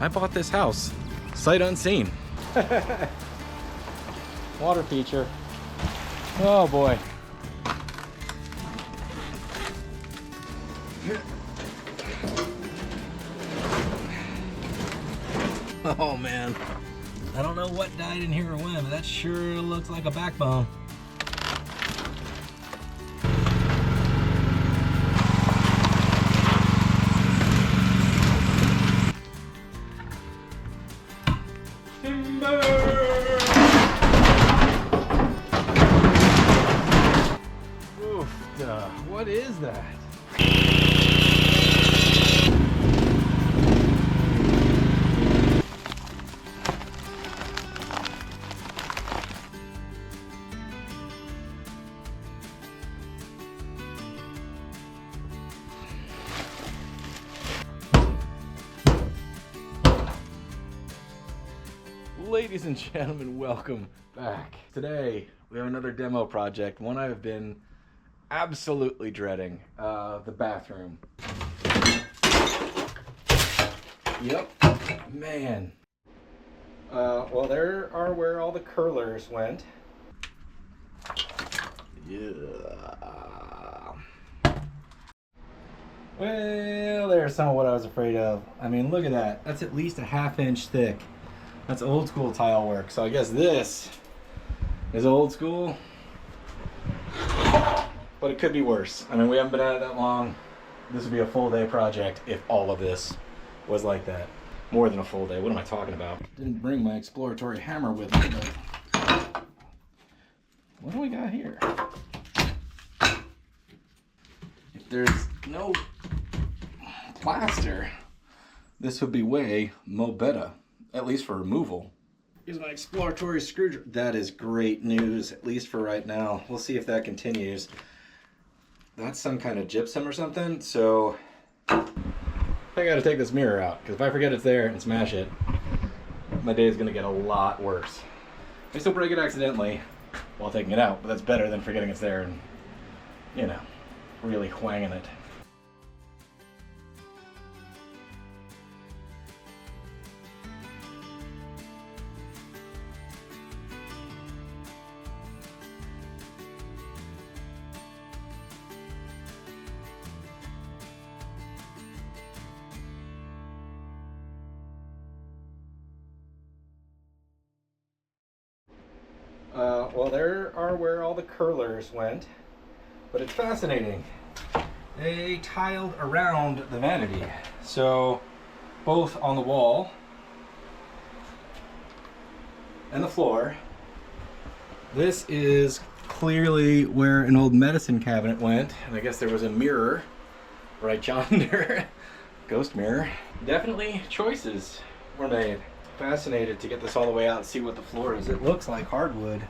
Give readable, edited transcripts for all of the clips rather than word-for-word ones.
I bought this house sight unseen. Water feature. Oh boy. Oh man. I don't know what died in here or when, but that sure looks like a backbone. What is that? Ladies and gentlemen, welcome back. Today we have another demo project, one I've been absolutely dreading, the bathroom. Yep, man. Well, there are where all the curlers went. Yeah. Well, there's some of what I was afraid of. I mean, look at that. That's at least a ½ inch thick. That's old school tile work. So I guess this is old school. But it could be worse. I mean, we haven't been at it that long. This would be a full day project if all of this was like that. More than a full day. What am I talking about? Didn't bring my exploratory hammer with me, but what do we got here? If there's no plaster, this would be way mo better, at least for removal. Here's my exploratory screwdriver. That is great news, at least for right now. We'll see if that continues. That's some kind of gypsum or something, so I gotta take this mirror out, because if I forget it's there and smash it, my day is gonna get a lot worse. I still break it accidentally while taking it out, but that's better than forgetting it's there and, you know, really whanging it. Well, there are where all the curlers went, but it's fascinating. They tiled around the vanity, so both on the wall and the floor. This is clearly where an old medicine cabinet went, and I guess there was a mirror right yonder. Ghost mirror. Definitely choices were made. Fascinated to get this all the way out and see what the floor is. It looks like hardwood,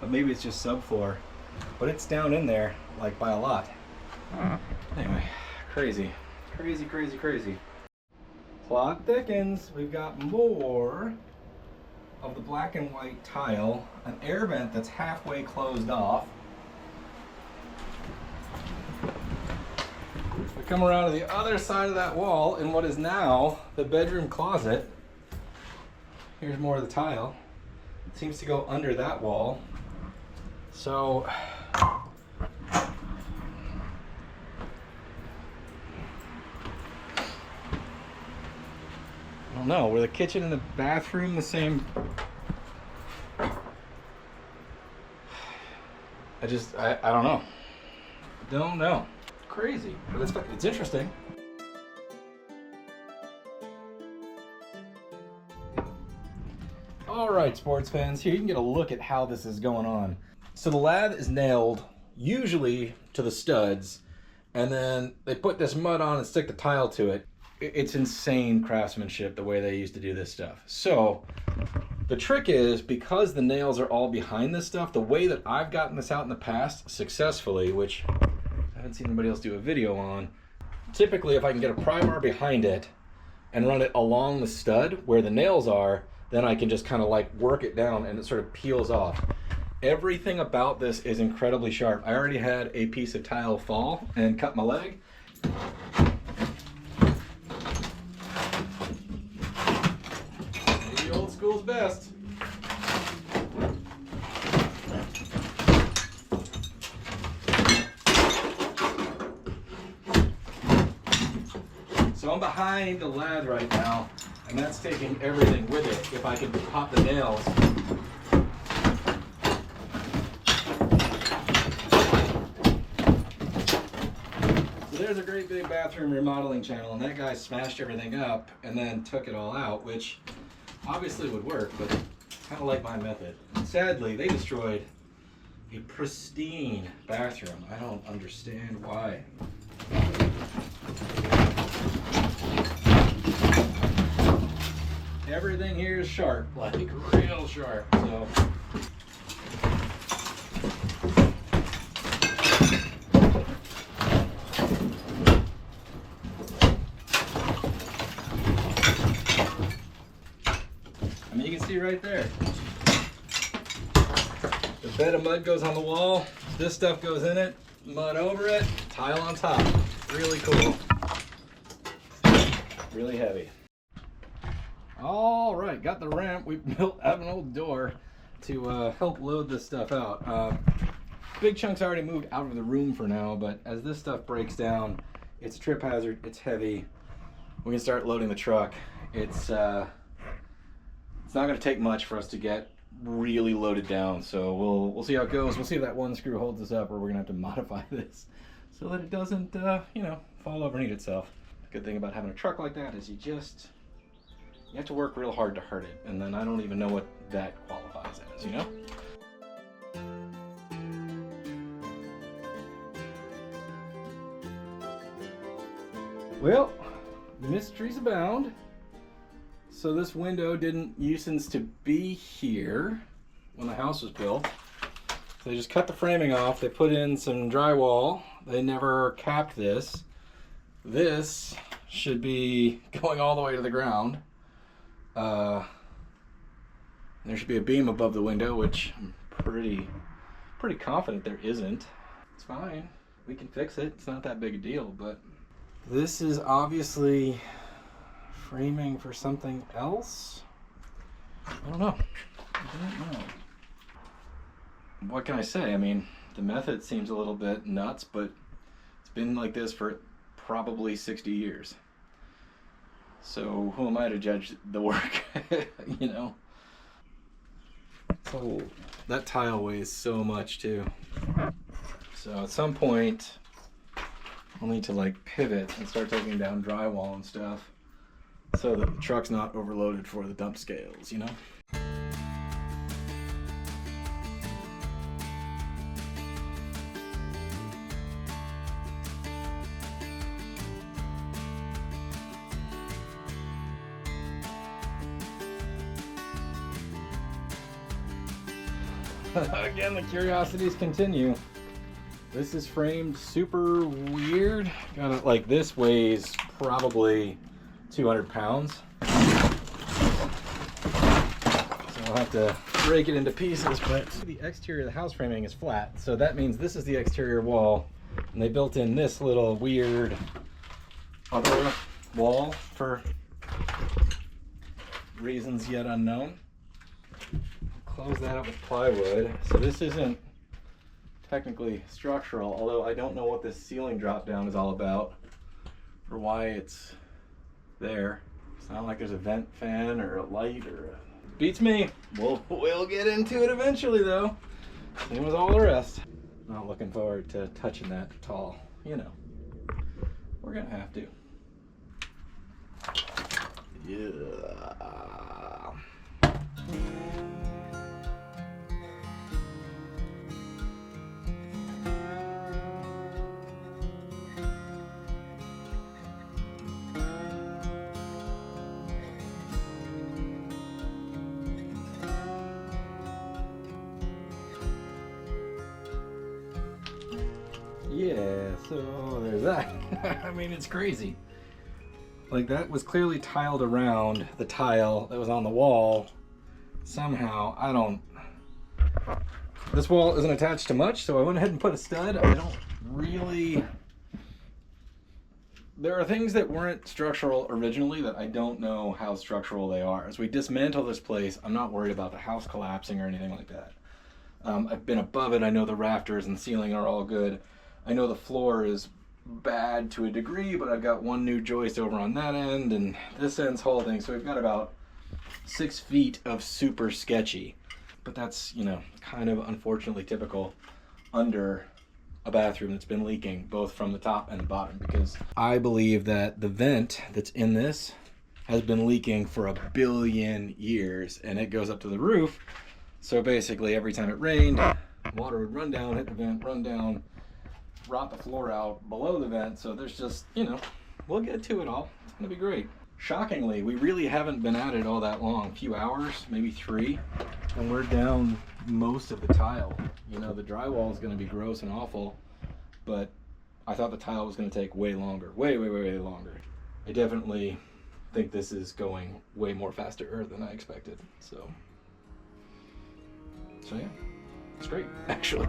but maybe it's just subfloor. But it's down in there, like by a lot. Anyway, crazy. Crazy, crazy, crazy. Plot thickens. We've got more of the black and white tile, an air vent that's halfway closed off. We come around to the other side of that wall in what is now the bedroom closet. Here's more of the tile. It seems to go under that wall. So, I don't know. Were the kitchen and the bathroom the same? I don't know. Don't know. Crazy, but it's interesting. All right, sports fans, here you can get a look at how this is going on. So the lath is nailed usually to the studs, and then they put this mud on and stick the tile to it. It's insane craftsmanship the way they used to do this stuff. So the trick is, because the nails are all behind this stuff, the way that I've gotten this out in the past successfully, which I haven't seen anybody else do a video on, typically if I can get a pry bar behind it and run it along the stud where the nails are, then I can just kind of like work it down and it sort of peels off. Everything about this is incredibly sharp. I already had a piece of tile fall and cut my leg. school's best. So I'm behind the lathe right now, and that's taking everything with it. If I can pop the nails. So there's a great big bathroom remodeling channel, and that guy smashed everything up and then took it all out, which obviously would work, but kind of like my method. Sadly, they destroyed a pristine bathroom. I don't understand why. Everything here is sharp, like real sharp. So I mean, you can see right there. The bed of mud goes on the wall. This stuff goes in it, mud over it, tile on top. Really cool. Really heavy. All right, got the ramp. We built out an old door to help load this stuff out. Big chunks already moved out of the room for now, but as this stuff breaks down, it's a trip hazard, it's heavy. We can start loading the truck. It's not gonna take much for us to get really loaded down, so we'll see how it goes. We'll see if that one screw holds us up, or we're gonna have to modify this so that it doesn't, you know, fall over and eat itself. The good thing about having a truck like that is you have to work real hard to hurt it, and then I don't even know what that qualifies as, you know? Well, mysteries abound. So this window didn't used to be here when the house was built. So they just cut the framing off, they put in some drywall, they never capped this. This should be going all the way to the ground. There should be a beam above the window, which I'm pretty confident there isn't. It's fine, we can fix it. It's not that big a deal, but this is obviously framing for something else. I don't know. What can I say? I mean, the method seems a little bit nuts, but it's been like this for probably 60 years. So who am I to judge the work? You know? So that tile weighs so much too. So at some point I'll need to like pivot and start taking down drywall and stuff so that the truck's not overloaded for the dump scales, you know? Again, the curiosities continue. This is framed super weird. Got it, like, this weighs probably 200 pounds. So I'll have to break it into pieces, but the exterior of the house framing is flat. So that means this is the exterior wall. And they built in this little weird other wall for reasons yet unknown. Close that up with plywood. So this isn't technically structural, although I don't know what this ceiling drop down is all about or why it's there. It's not like there's a vent fan or a light or a... Beats me. We'll get into it eventually though. Same as all the rest. Not looking forward to touching that at all. You know, we're gonna have to. Yeah. Yeah, so there's that. I mean, it's crazy. Like, that was clearly tiled around the tile that was on the wall. Somehow, I don't... This wall isn't attached to much, so I went ahead and put a stud. I don't really there are things that weren't structural originally that I don't know how structural they are. As we dismantle this place, I'm not worried about the house collapsing or anything like that. I've been above it. I know the rafters and ceiling are all good. I know the floor is bad to a degree, but I've got one new joist over on that end, and this end's holding. So we've got about 6 feet of super sketchy. But that's, you know, kind of unfortunately typical under a bathroom that's been leaking both from the top and the bottom, because I believe that the vent that's in this has been leaking for 1 billion years, and it goes up to the roof. So basically every time it rained, water would run down, hit the vent, run down, rot the floor out below the vent. So there's just, you know, we'll get to it all. It's gonna be great. Shockingly, we really haven't been at it all that long, a few hours, maybe 3, and we're down most of the tile. You know, the drywall is going to be gross and awful, but I thought the tile was going to take way longer, way longer. I definitely think this is going way more faster than I expected. So yeah, it's great, actually.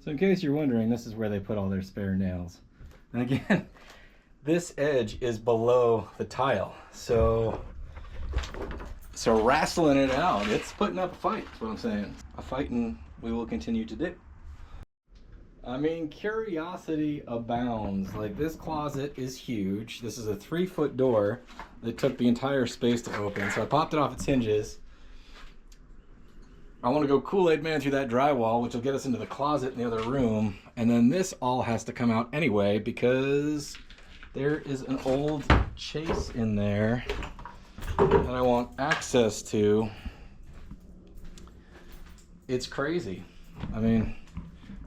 So in case you're wondering, this is where they put all their spare nails. And again, this edge is below the tile. So wrestling it out, it's putting up a fight, is what I'm saying. A fight, and we will continue to do. I mean, curiosity abounds. Like, this closet is huge. This is a 3-foot door that took the entire space to open. So I popped it off its hinges. I want to go Kool-Aid Man through that drywall, which will get us into the closet in the other room. And then this all has to come out anyway, because there is an old chase in there that I want access to. It's crazy. I mean,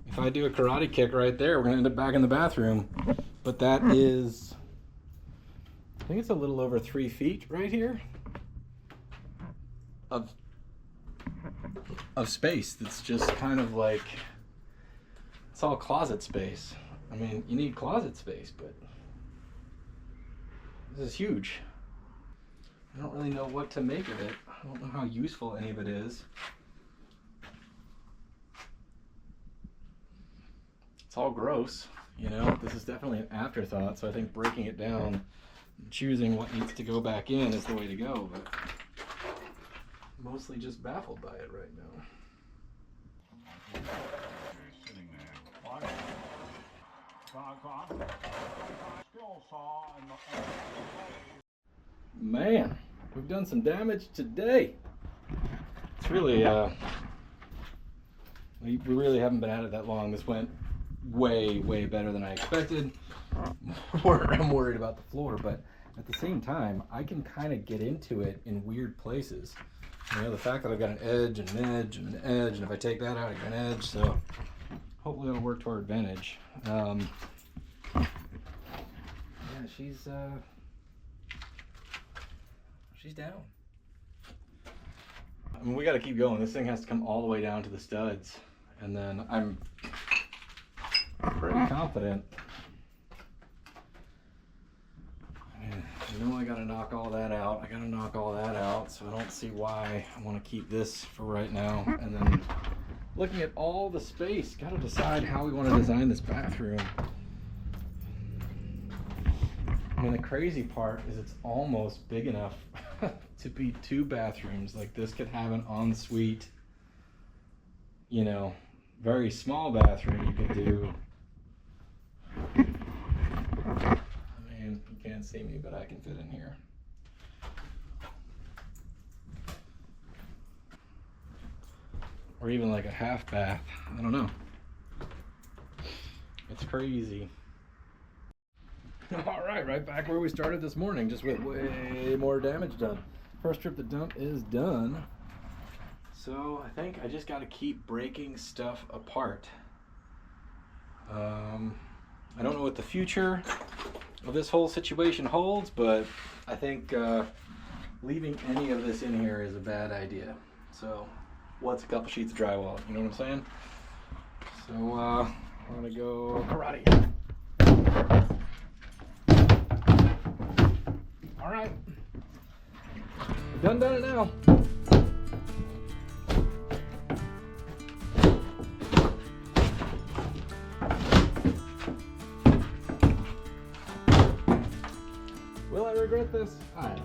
if I do a karate kick right there, we're going to end up back in the bathroom. But that is, I think it's a little over 3 feet right here of space that's just kind of like, it's all closet space. I mean, you need closet space, but this is huge. I don't really know what to make of it. I don't know how useful any of it is. It's all gross, you know. This is definitely an afterthought, so I think breaking it down, choosing what needs to go back in is the way to go, but mostly just baffled by it right now. Man, we've done some damage today. It's really, we really haven't been at it that long. This went way better than I expected. I'm worried about the floor, but at the same time, I can kind of get into it in weird places. You know, the fact that I've got an edge and an edge and an edge, and if I take that out, I get an edge, so hopefully it'll work to our advantage. Yeah, she's down. I mean, we got to keep going. This thing has to come all the way down to the studs, and then I'm pretty confident. You know, I gotta knock all that out. So I don't see why I want to keep this for right now. And then looking at all the space, gotta decide how we want to design this bathroom. I mean, the crazy part is it's almost big enough to be 2 bathrooms. Like, this could have an ensuite, you know, very small bathroom you could do. You can't see me, but I can fit in here. Or even like a half bath. I don't know. It's crazy. All right back where we started this morning, just with way more damage done. First trip to dump is done. So I think I just got to keep breaking stuff apart. I don't know what the future of this whole situation holds, but I think leaving any of this in here is a bad idea. So what's a couple sheets of drywall? You know what I'm saying? So we're gonna go karate. All right, done it now. Will I regret this? I don't know.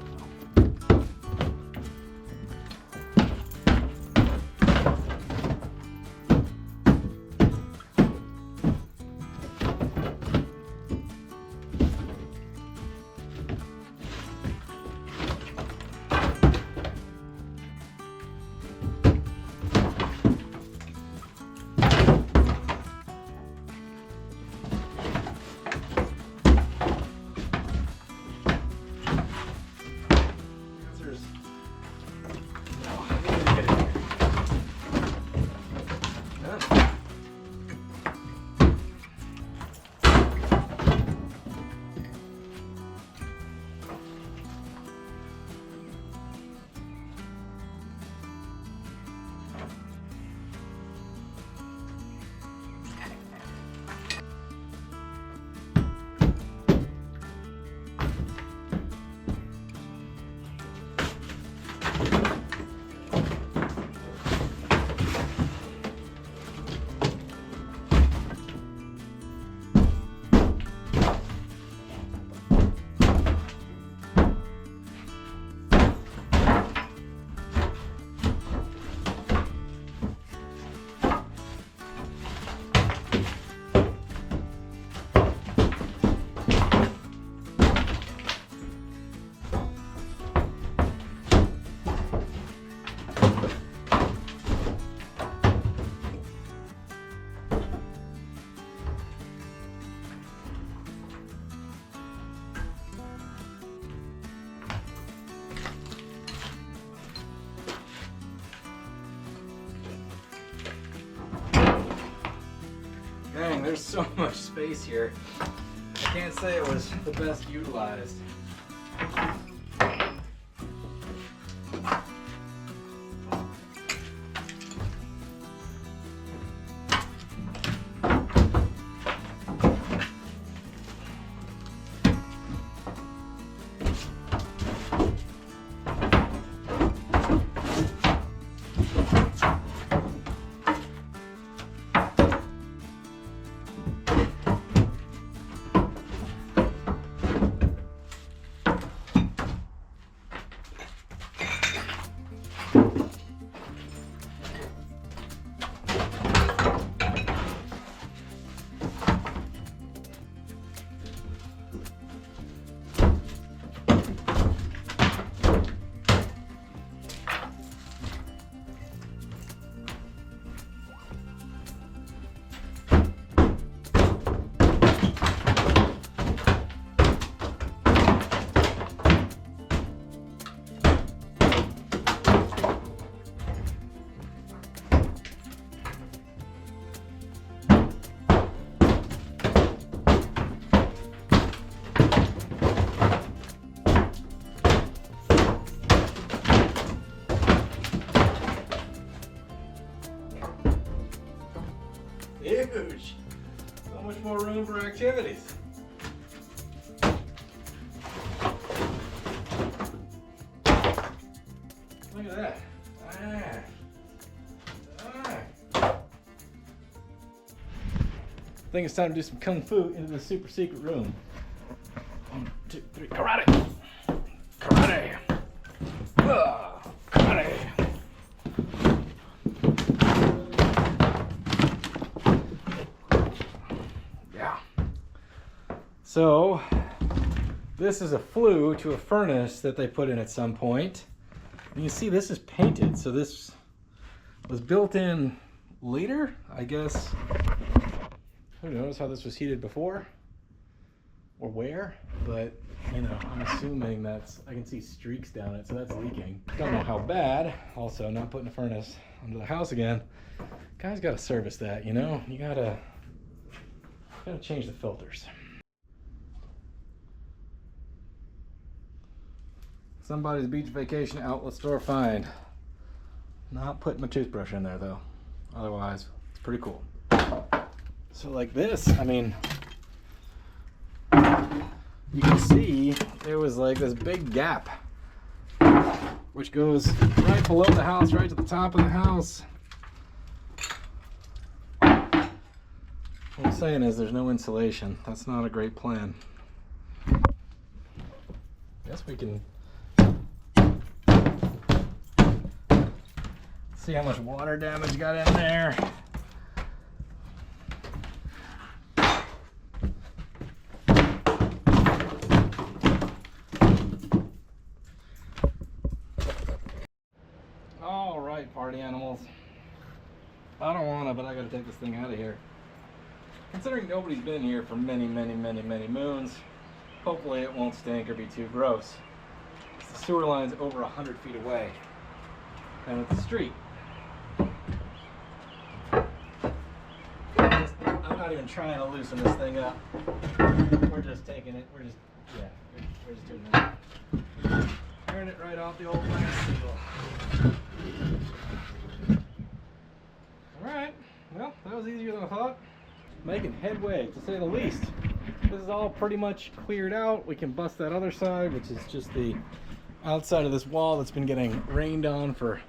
Dang, there's so much space here. I can't say it was the best utilized. Huge. So much more room for activities. Look at that. I think it's time to do some kung fu into the super secret room. 1, 2, 3, karate! Karate! Karate! So this is a flue to a furnace that they put in at some point. And you see this is painted, so this was built in later, I guess. Who knows how this was heated before or where, but you know, I'm assuming that's, I can see streaks down it, so that's leaking. Don't know how bad. Also, not putting a furnace under the house again. Guys gotta service that, you know? You gotta change the filters. Somebody's beach vacation outlet store find. Not putting my toothbrush in there though. Otherwise, it's pretty cool. So like this, I mean, you can see there was like this big gap, which goes right below the house, right to the top of the house. What I'm saying is there's no insulation. That's not a great plan. Guess we can see how much water damage got in there. All right, party animals. I don't want to, but I gotta take this thing out of here. Considering nobody's been here for many moons, hopefully it won't stink or be too gross. The sewer line's over 100 feet away, and it's the street. I'm not even trying to loosen this thing up. We're just taking it. We're just doing that. Tearing it right off the old glass seal. All right. Well, that was easier than I thought. Making headway, to say the least. This is all pretty much cleared out. We can bust that other side, which is just the outside of this wall that's been getting rained on for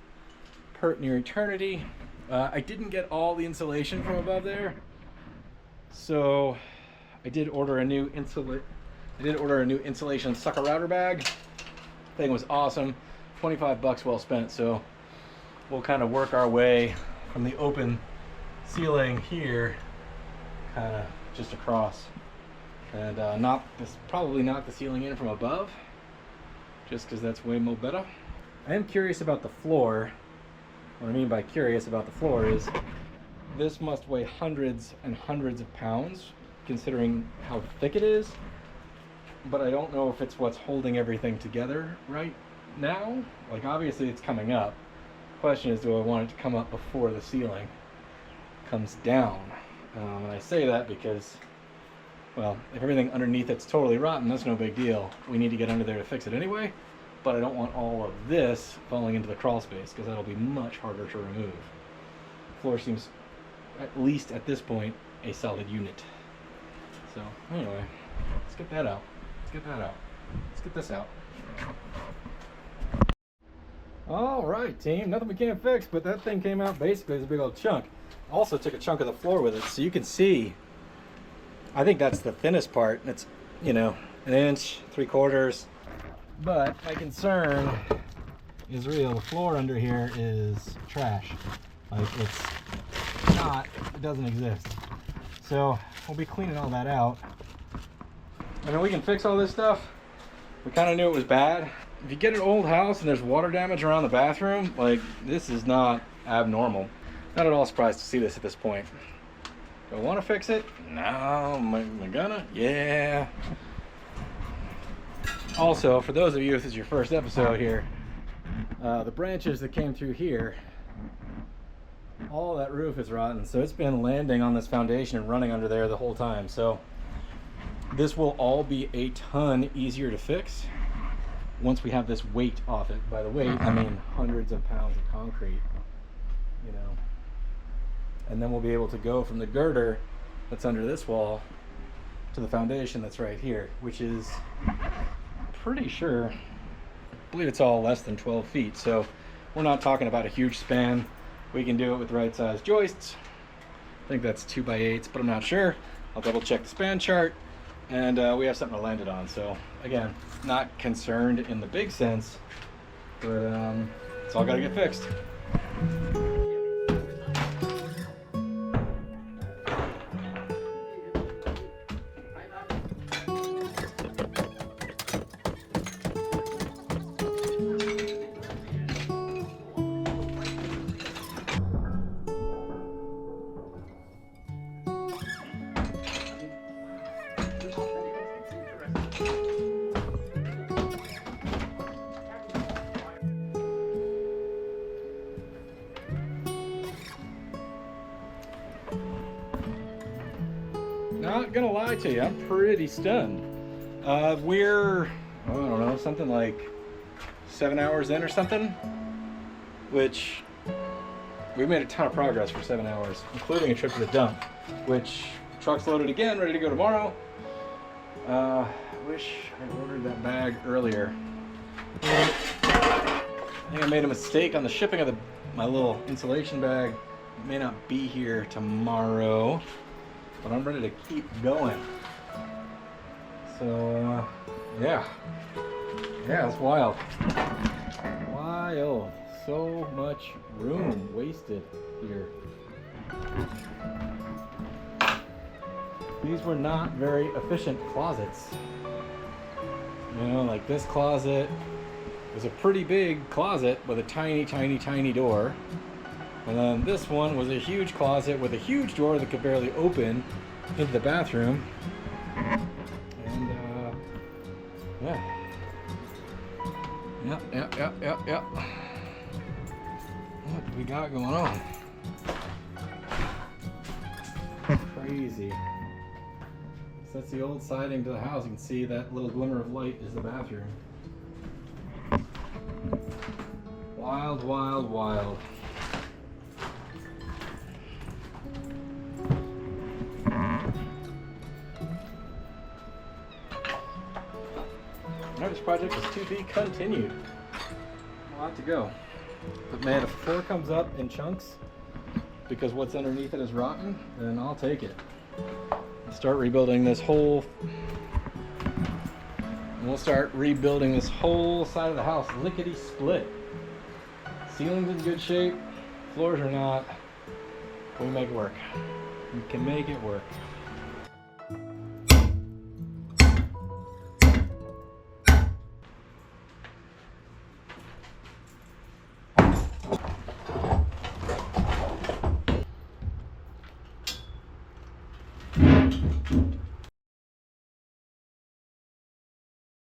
pert near eternity. I didn't get all the insulation from above there, so I did order a new insulation sucker router bag. Thing was awesome. 25 bucks well spent. So we'll kind of work our way from the open ceiling here, kind of just across, and probably knock the ceiling in from above, just because that's way more better. I am curious about the floor. What I mean by curious about the floor is this must weigh hundreds and hundreds of pounds, considering how thick it is. But I don't know if it's what's holding everything together right now. Like, obviously it's coming up. The question is, do I want it to come up before the ceiling comes down? And I say that because, well, if everything underneath it's totally rotten, that's no big deal. We need to get under there to fix it anyway. But I don't want all of this falling into the crawl space, because that'll be much harder to remove. The floor seems, at least at this point, a solid unit. So anyway, let's get that out. Let's get this out. All right, team. Nothing we can't fix, but that thing came out basically as a big old chunk. Also took a chunk of the floor with it, so you can see. I think that's the thinnest part. It's, you know, 1 inch, 3/4. But my concern is real. The floor under here is trash. Like, it's not. It doesn't exist. So we'll be cleaning all that out. I mean, we can fix all this stuff. We kind of knew it was bad. If you get an old house and there's water damage around the bathroom, like, this is not abnormal. Not at all surprised to see this at this point. Do I want to fix it? No. Am I gonna? Yeah. Also, for those of you, if this is your first episode here, the branches that came through here, all that roof is rotten, so it's been landing on this foundation and running under there the whole time. So this will all be a ton easier to fix once we have this weight off it. By the weight, I mean hundreds of pounds of concrete, you know. And then we'll be able to go from the girder that's under this wall to the foundation that's right here, which is pretty sure, I believe it's all less than 12 feet. So we're not talking about a huge span. We can do it with the right size joists. I think that's 2x8s, but I'm not sure. I'll double check the span chart, and we have something to land it on. So again, not concerned in the big sense, but it's all got to get fixed. Not gonna lie to you, I'm pretty stunned. We're, I don't know, something like 7 hours in or something, which we made a ton of progress for 7 hours, including a trip to the dump, which truck's loaded again, ready to go tomorrow. Wish I ordered that bag earlier. I think I made a mistake on the shipping of my little insulation bag. It may not be here tomorrow, but I'm ready to keep going. So, yeah, it's wild. Wild. So much room wasted here. These were not very efficient closets. You know, like this closet was a pretty big closet with a tiny, tiny, tiny door. And then this one was a huge closet with a huge door that could barely open into the bathroom. And, yeah. Yep. What do we got going on? Crazy. So that's the old siding to the house. You can see that little glimmer of light is the bathroom. Wild, wild, wild. This project is to be continued. A lot to go. But man, if the floor comes up in chunks because what's underneath it is rotten, then I'll take it. Start rebuilding this whole. We'll start rebuilding this whole side of the house, lickety split. Ceiling's in good shape, floors are not. We make it work. We can make it work.